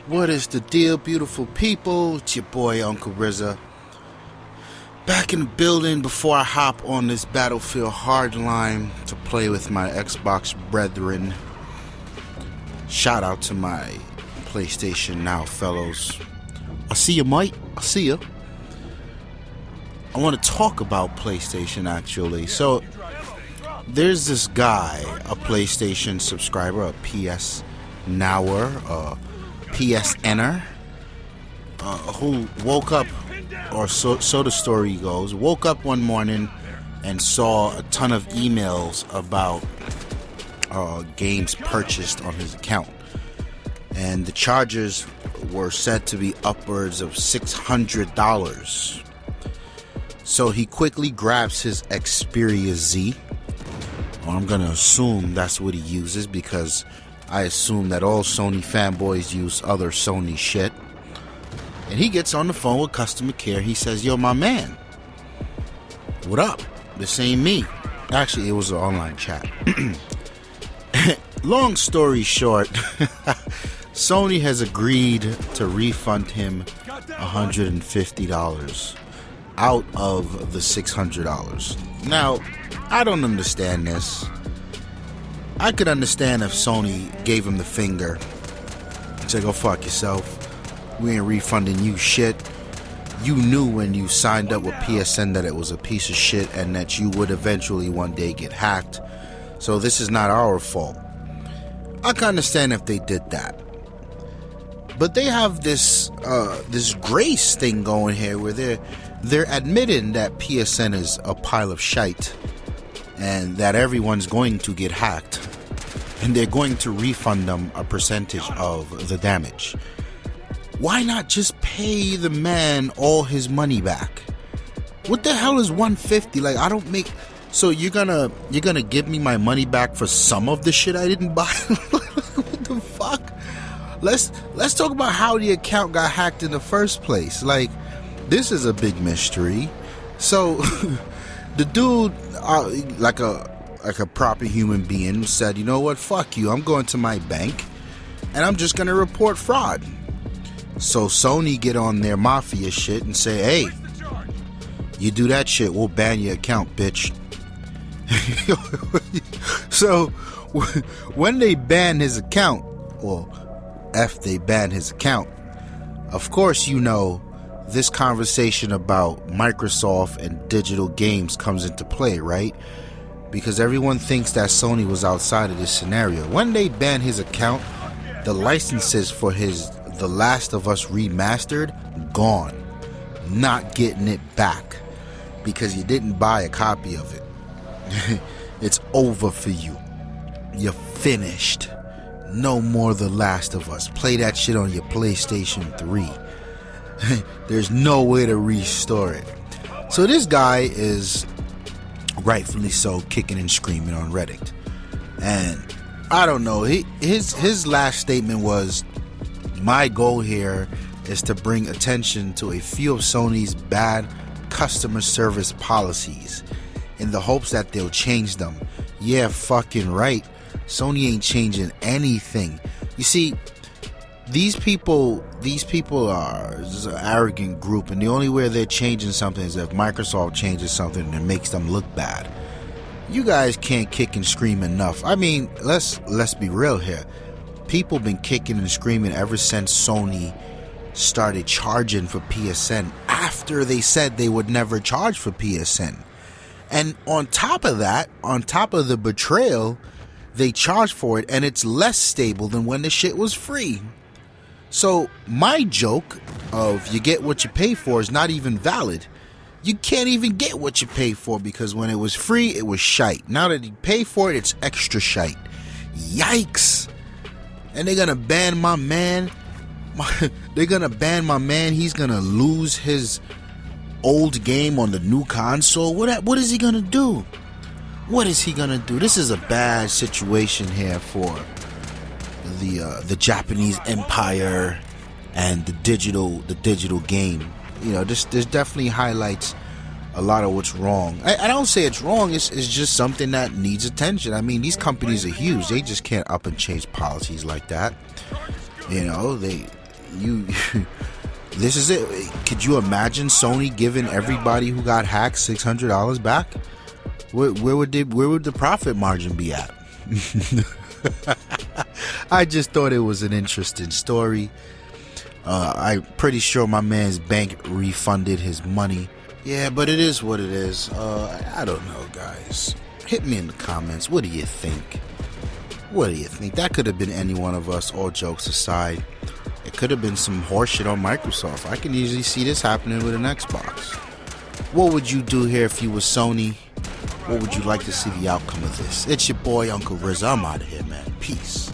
What is the deal, beautiful people? It's your boy Uncle RZA, back in the building before I hop on this Battlefield hardline to play with my Xbox brethren. Shout out to my PlayStation Now fellows. I see you, mate. I see you. I want to talk about PlayStation, actually. So there's this guy, a PlayStation subscriber, a PS Nower, a PSNer, who woke up, or so the story goes, woke up one morning and saw a ton of emails about games purchased on his account. And the charges were said to be upwards of $600. So he quickly grabs his Xperia Z. Well, I'm going to assume that's what he uses, because I assume that all Sony fanboys use other Sony shit. And he gets on the phone with customer care. He says, "Yo, my man, what up? This ain't me." Actually, it was an online chat. Long story short, Sony has agreed to refund him $150 out of the $600. Now, I don't understand this. I could understand if Sony gave him the finger and said, "Go fuck yourself. We ain't refunding you shit. You knew when you signed up with PSN that it was a piece of shit and that you would eventually one day get hacked. So this is not our fault." I can understand if they did that. But they have this grace thing going here where they're admitting that PSN is a pile of shite and that everyone's going to get hacked, and they're going to refund them a percentage of the damage. Why not just pay the man all his money back? What the hell is $150? Like, I don't make. So you're gonna give me my money back for some of the shit I didn't buy? What the fuck? Let's talk about how the account got hacked in the first place. Like, this is a big mystery. So the dude, like a proper human being, said, "You know what? Fuck you. I'm going to my bank and I'm just gonna report fraud." So Sony get on their mafia shit and say, "Hey, you do that shit, we'll ban your account, bitch." So when they ban his account, well, they ban his account, of course, you know, this conversation about Microsoft and digital games comes into play, right? Because everyone thinks that Sony was outside of this scenario. When they ban his account, the licenses for The Last of Us Remastered, gone. Not getting it back because you didn't buy a copy of it. It's over for you. You're finished. No more The Last of Us. Play that shit on your PlayStation 3. There's no way to restore it. So this guy is, rightfully so, kicking and screaming on Reddit. And I don't know, his last statement was, "My goal here is to bring attention to a few of Sony's bad customer service policies in the hopes that they'll change them." Yeah, fucking right. Sony ain't changing anything. You see, these people are just an arrogant group, and the only way they're changing something is if Microsoft changes something that makes them look bad. You guys can't kick and scream enough. I mean, let's be real here. People been kicking and screaming ever since Sony started charging for PSN after they said they would never charge for PSN. And on top of that, on top of the betrayal, they charge for it, and it's less stable than when the shit was free. So my joke of you get what you pay for is not even valid. You can't even get what you pay for, because when it was free, it was shite. Now that you pay for it, it's extra shite. Yikes. And they're gonna ban my man. They're gonna ban my man. He's gonna lose his old game on the new console. What is he gonna do? What is he gonna do? This is a bad situation here for the Japanese empire and the digital game. You know, this definitely highlights a lot of what's wrong. I don't say it's wrong. It's just something that needs attention. I mean, these companies are huge. They just can't up and change policies like that. You know, you this is it. Could you imagine Sony giving everybody who got hacked $600 back? Where would the profit margin be at? I just thought it was an interesting story. I'm pretty sure my man's bank refunded his money. Yeah, but it is what it is. I don't know, guys. Hit me in the comments. What do you think? What do you think? That could have been any one of us, all jokes aside. It could have been some horseshit on Microsoft. I can easily see this happening with an Xbox. What would you do here if you were Sony? What would you like to see the outcome of this? It's your boy, Uncle Riz. I'm out of here, man. Peace.